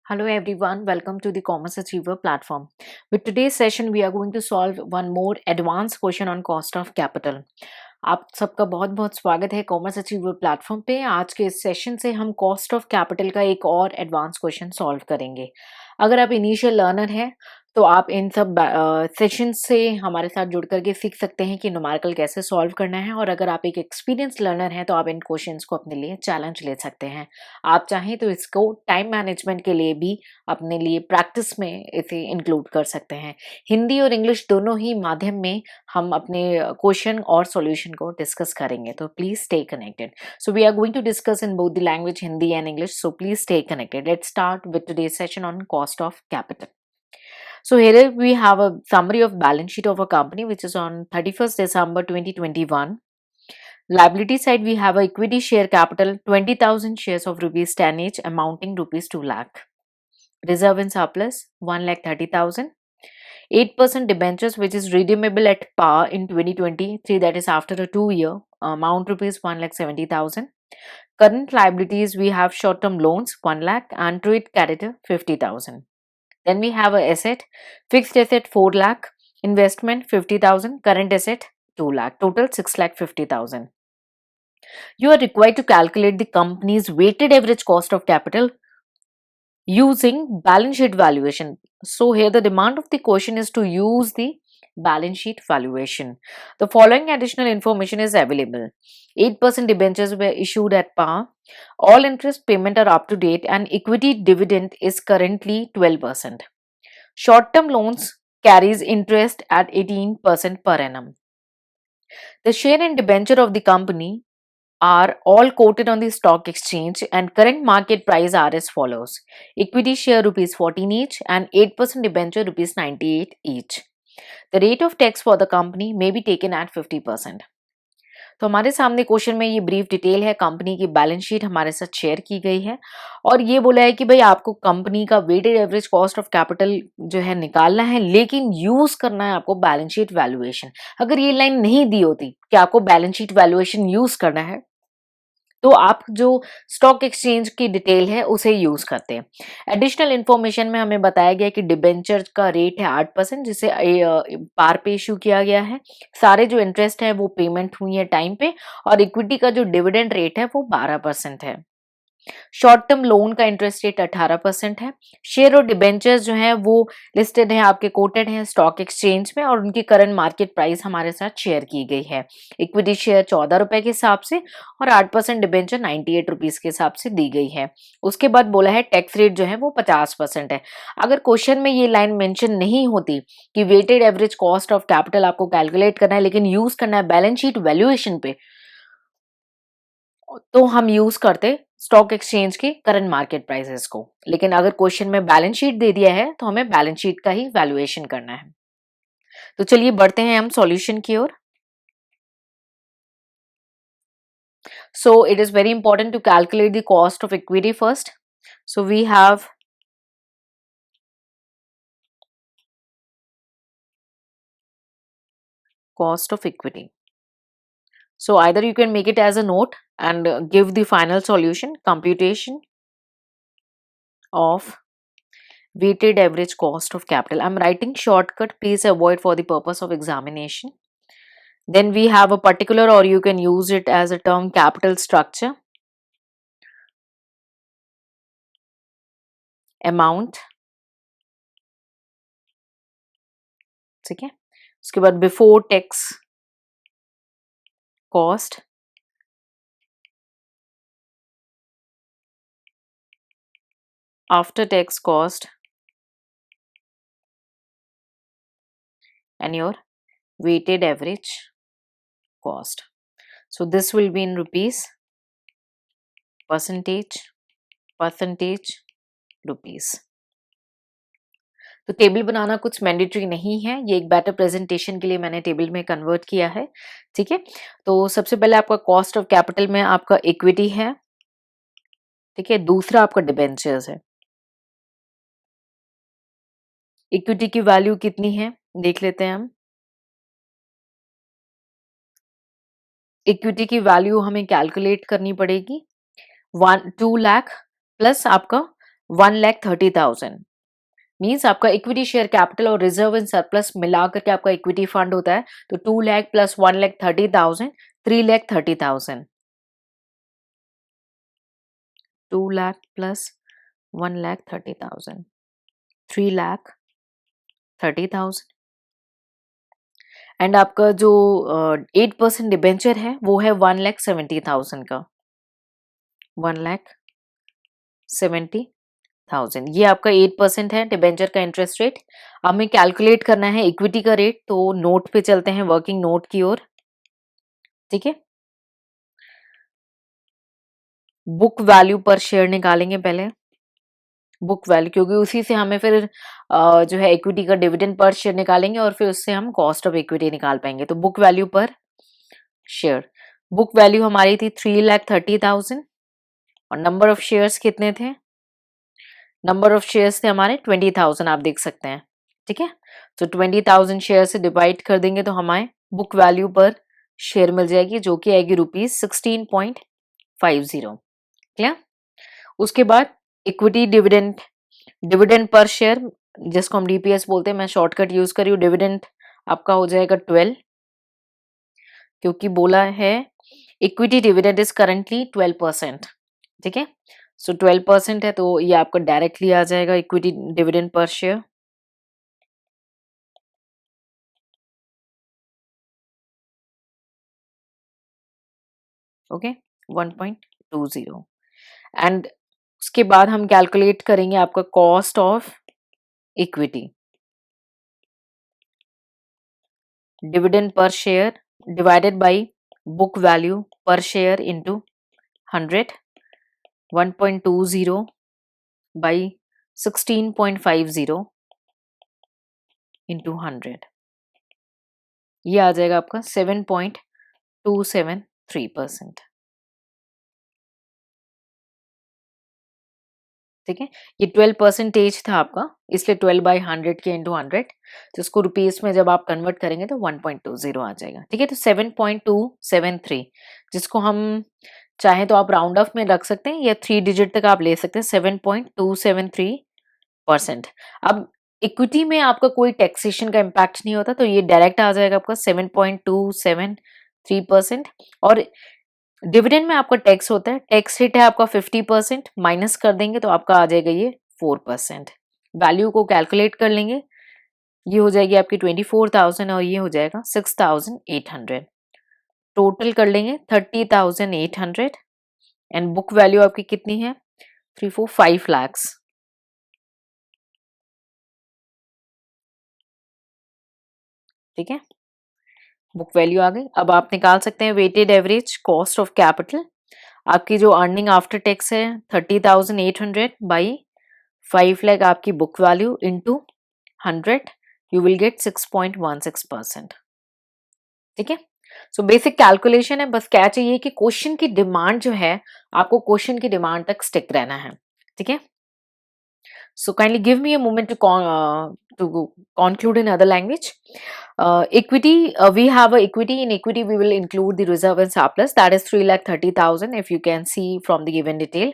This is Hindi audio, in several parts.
Hello everyone, welcome to the Commerce Achiever platform. With today's session, we are going to solve one more advanced question on cost of capital. आप सबका बहुत बहुत स्वागत है कॉमर्स अचीवर प्लेटफॉर्म पे। आज के इस सेशन से हम कॉस्ट ऑफ कैपिटल का एक और एडवांस क्वेश्चन सॉल्व करेंगे। अगर आप इनिशियल लर्नर हैं तो आप इन सब सेशन से हमारे साथ जुड़ करके सीख सकते हैं कि न्यूमेरिकल कैसे सॉल्व करना है, और अगर आप एक एक्सपीरियंस लर्नर हैं तो आप इन क्वेश्चंस को अपने लिए चैलेंज ले सकते हैं। आप चाहें तो इसको टाइम मैनेजमेंट के लिए भी अपने लिए प्रैक्टिस में इसे इंक्लूड कर सकते हैं। हिंदी और इंग्लिश दोनों ही माध्यम में हम अपने क्वेश्चन और सॉल्यूशन को डिस्कस करेंगे, तो please stay connected. So we are going to discuss in both the language Hindi and English, so please stay connected. Let's start with today's session on cost of capital. So here we have a summary of balance sheet of a company which is on 31st December 2021. Liability side we have a equity share capital 20,000 shares of rupees 10 each amounting rupees 2 lakh. Reserve and surplus 1,30,000. 8% debentures which is redeemable at par in 2023, that is after a 2-year, amount rupees 1,70,000. Current liabilities we have short term loans 1 lakh and trade creditor 50,000. Then we have a asset, fixed asset 4 lakh, investment 50,000, current asset 2 lakh, total 6,50,000. You are required to calculate the company's weighted average cost of capital using balance sheet valuation. So here the demand of the question is to use the balance sheet valuation. The following additional information is available. 8% debentures were issued at par. All interest payment are up to date and equity dividend is currently 12%. Short-term loans carries interest at 18% per annum. The share and debenture of the company are all quoted on the stock exchange and current market price are as follows. Equity share rupees 14 each and 8% debenture rupees 98 each. The rate of tax for the company may be taken at 50%. तो हमारे सामने क्वेश्चन में ये ब्रीफ डिटेल है, कंपनी की बैलेंस शीट हमारे साथ शेयर की गई है और ये बोला है कि भाई आपको कंपनी का weighted average cost of capital जो है निकालना है, लेकिन यूज करना है आपको बैलेंस शीट वैल्यूएशन। अगर ये लाइन नहीं दी होती कि आपको बैलेंस शीट वैल्यूएशन यूज करना है तो आप जो स्टॉक एक्सचेंज की डिटेल है उसे यूज करते हैं। एडिशनल इंफॉर्मेशन में हमें बताया गया कि डिबेंचर का रेट है 8% जिसे पार पे इशू किया गया है। सारे जो इंटरेस्ट है वो पेमेंट हुई है टाइम पे और इक्विटी का जो डिविडेंड रेट है वो 12% है। शॉर्ट टर्म लोन का इंटरेस्ट रेट 18% है। शेयर और डिबेंचर्स जो है वो लिस्टेड है, आपके कोटेड है स्टॉक एक्सचेंज में और उनकी करंट मार्केट प्राइस हमारे साथ शेयर की गई है। इक्विटी शेयर 14 रुपए के हिसाब से और 8% डिबेंचर 98 रुपीज के हिसाब से दी गई है। उसके बाद बोला है टैक्स रेट जो है वो 50% है। अगर क्वेश्चन में ये लाइन मेंशन नहीं होती कि weighted average cost of capital आपको कैलकुलेट करना है लेकिन यूज करना है बैलेंस शीट वैल्यूएशन पे, तो हम यूज करते स्टॉक एक्सचेंज के करंट मार्केट प्राइसेस को। लेकिन अगर क्वेश्चन में बैलेंस शीट दे दिया है तो हमें बैलेंस शीट का ही वैल्यूएशन करना है। तो चलिए बढ़ते हैं हम सॉल्यूशन की ओर। So it is very important to calculate the cost of equity first. So we have cost of equity. So either you can make it as a note and give the final solution, computation of weighted average cost of capital. I'm writing shortcut, please avoid for the purpose of examination. Then we have a particular, or you can use it as a term, capital structure, amount, ठीक है। उसके बाद before tax cost, after tax cost and your weighted average cost. So this will be in rupees, percentage rupees. तो टेबल बनाना कुछ मैंडेटरी नहीं है, ये एक बेटर प्रेजेंटेशन के लिए मैंने टेबल में कन्वर्ट किया है, ठीक है। तो सबसे पहले आपका कॉस्ट ऑफ कैपिटल में आपका इक्विटी है, ठीक है। दूसरा आपका डिबेंचर्स है। इक्विटी की वैल्यू कितनी है देख लेते हैं हम। इक्विटी की वैल्यू हमें कैलकुलेट करनी पड़ेगी 2 लाख प्लस आपका 1,30,000 मीन्स आपका इक्विटी शेयर कैपिटल और रिजर्व एंड सरप्लस मिला करके आपका इक्विटी फंड होता है। तो 2 lakh plus 1,30,000 3,30,000, 2 lakh plus 1,30,000 3,30,000 and आपका जो 8% डिबेंचर है वो है 1,70,000 का, 1,70,000। ये आपका 8% है डिबेंचर का इंटरेस्ट रेट। हमें कैलकुलेट करना है इक्विटी का रेट, तो नोट पे चलते हैं, वर्किंग नोट की ओर। ठीक है, बुक वैल्यू पर शेयर निकालेंगे पहले, बुक वैल्यू, क्योंकि उसी से हमें फिर जो है इक्विटी का डिविडेंड पर शेयर निकालेंगे और फिर उससे हम कॉस्ट ऑफ इक्विटी निकाल पाएंगे। तो बुक वैल्यू पर शेयर, बुक वैल्यू हमारी थी 3,30,000 और नंबर ऑफ शेयर्स कितने थे, नंबर ऑफ शेयर्स थे हमारे 20,000, आप देख सकते हैं। ठीक है, तो 20,000 शेयर से डिवाइड कर देंगे तो हमारे बुक वैल्यू पर शेयर मिल जाएगी, जो कि आएगी ₹16.50। क्लियर। उसके बाद equity dividend, dividend per share जिसको हम डीपीएस बोलते हैं, मैं शॉर्टकट यूज कर रही हूँ। डिविडेंड आपका हो जाएगा 12, क्योंकि बोला है इक्विटी डिविडेंड इज करंटली 12%। ठीक है, सो 12% है, तो ये आपका डायरेक्टली आ जाएगा equity dividend per share. Okay, 1.20 and उसके बाद हम कैलकुलेट करेंगे आपका cost of equity, dividend per share divided by book value पर शेयर इंटू 100, 1.20 बाई 16.50 इंटू 100, ये आ जाएगा आपका 7.273%। ठीक है, ये 12% था आपका, इसलिए 12/100 के इंटू 100, तो इसको रुपीज में जब आप कन्वर्ट करेंगे तो 1.20 आ जाएगा। ठीक है, तो 7.273, जिसको हम चाहे तो आप राउंड ऑफ में रख सकते हैं या 3 डिजिट तक आप ले सकते हैं, 7.273%। अब इक्विटी में आपका कोई टैक्सेशन का इम्पैक्ट नहीं होता, तो ये डायरेक्ट आ जाएगा आपका 7.273%। और डिविडेंड में आपका टैक्स होता है, टैक्स रेट है आपका 50%, माइनस कर देंगे तो आपका आ जाएगा ये 4%। वैल्यू को कैलकुलेट कर लेंगे, ये हो जाएगी आपकी 24,000 और ये हो जाएगा 6,800। टोटल कर लेंगे 30,800 एंड बुक वैल्यू आपकी कितनी है 345 lakhs। ठीक है, बुक वैल्यू आ गई। अब आप निकाल सकते हैं weighted average cost of capital. आपकी जो अर्निंग आफ्टर टैक्स है 30,800 बाई 5 लाख आपकी book value into 100, you will get 6.16%। ठीक है, सो बेसिक कैलकुलेशन है। बस क्या चाहिए कि क्वेश्चन की डिमांड जो है, आपको क्वेश्चन की डिमांड तक स्टिक रहना है। ठीक है, so kindly give me a moment to conclude in other language. Equity, we have a equity. In equity, we will include the reserve and surplus. That is 3,30,000. If you can see from the given detail,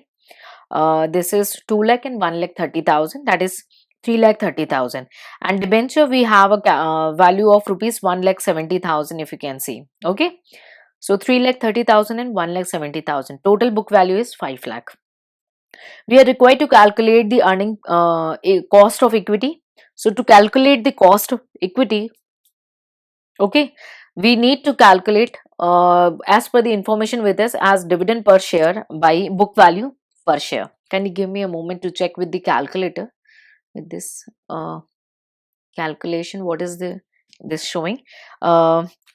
this is 2 lakh and 1,30,000. That is 3,30,000. And debenture, we have a value of rupees 1,70,000. If you can see, okay. So 3,30,000 and 1,70,000. Total book value is 5 lakh. We are required to calculate the earning cost of equity. So to calculate the cost of equity, okay, we need to calculate as per the information with us as dividend per share by book value per share. Can you give me a moment to check with the calculator with this calculation? What is this showing?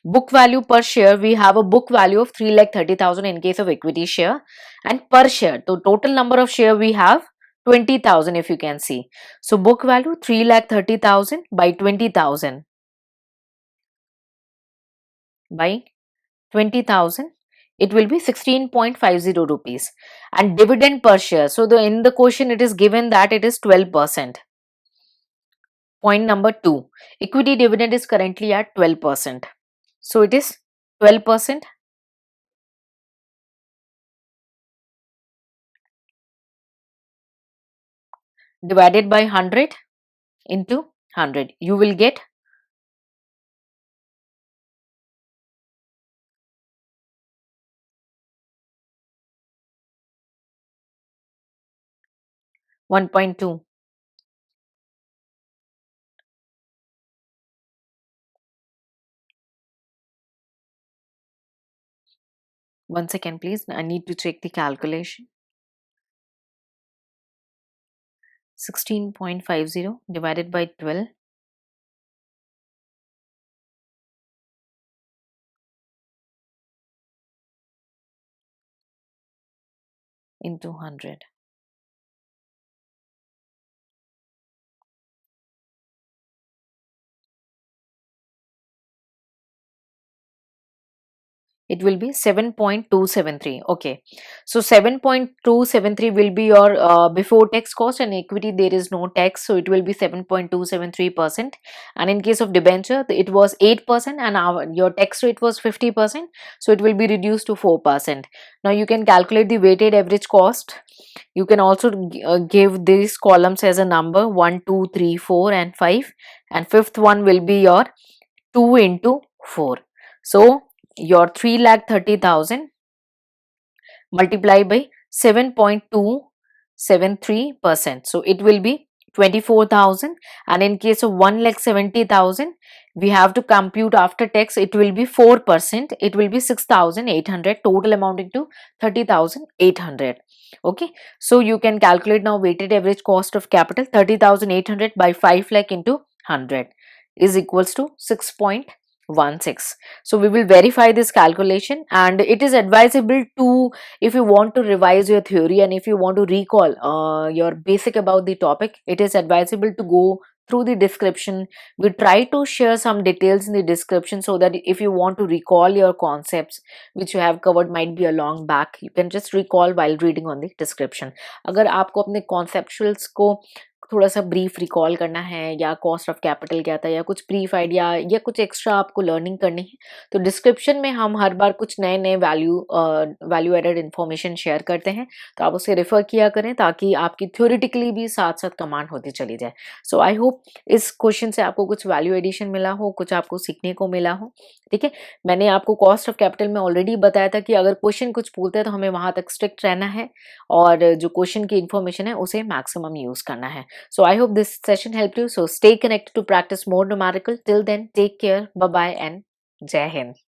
Book value per share, we have a book value of 3,30,000 in case of equity share, and per share, so total number of share we have 20,000 if you can see. So book value 3,30,000 by 20,000 by 20,000, it will be 16.50 rupees. And dividend per share, so in the question it is given that it is 12%. Point number 2, equity dividend is currently at 12%. So it is 12%. divided by 100 into 100. You will get 1.2. One second, please. I need to check the calculation. 16.50 divided by 12 into 100. It will be 7.273. Okay, so 7.273 will be your before tax cost, and equity there is no tax, so it will be 7.273%. And in case of debenture, it was 8%, and your tax rate was 50%, so it will be reduced to 4%. Now you can calculate the weighted average cost. You can also give these columns as a number 1, 2, 3, 4 and 5, and fifth one will be your 2 into 4. So your 3,30,000 multiplied by 7.273%. So it will be 24,000, and in case of 1,70,000 we have to compute after tax, it will be 4%, it will be 6,800, total amounting to 30,800. Okay, so you can calculate now weighted average cost of capital. 30,800 by 5 lakh into 100 is equals to 6.16. So we will verify this calculation, and it is advisable to, if you want to revise your theory and if you want to recall your basic about the topic, it is advisable to go through the description. We try to share some details in the description, so that if you want to recall your concepts which you have covered, might be a long back, you can just recall while reading on the description. अगर आपको अपने conceptuals को थोड़ा सा ब्रीफ रिकॉल करना है, या कॉस्ट ऑफ कैपिटल क्या था, या कुछ ब्रीफ आइडिया, या कुछ एक्स्ट्रा आपको लर्निंग करनी है, तो डिस्क्रिप्शन में हम हर बार कुछ नए नए वैल्यू एडेड इन्फॉर्मेशन शेयर करते हैं, तो आप उसे रेफर किया करें, ताकि आपकी थ्योरेटिकली भी साथ साथ कमांड होती चली जाए. सो आई होप इस क्वेश्चन से आपको कुछ वैल्यू एडिशन मिला हो, कुछ आपको सीखने को मिला हो. ठीक है, मैंने आपको कॉस्ट ऑफ कैपिटल में ऑलरेडी बताया था कि अगर क्वेश्चन कुछ पूछते हैं तो हमें वहां तक स्ट्रिक्ट रहना है, और जो क्वेश्चन की इन्फॉर्मेशन है उसे मैक्सिमम यूज करना है. So I hope this session helped you. So stay connected to practice more numerical. Till then, take care. Bye bye and Jai Hind.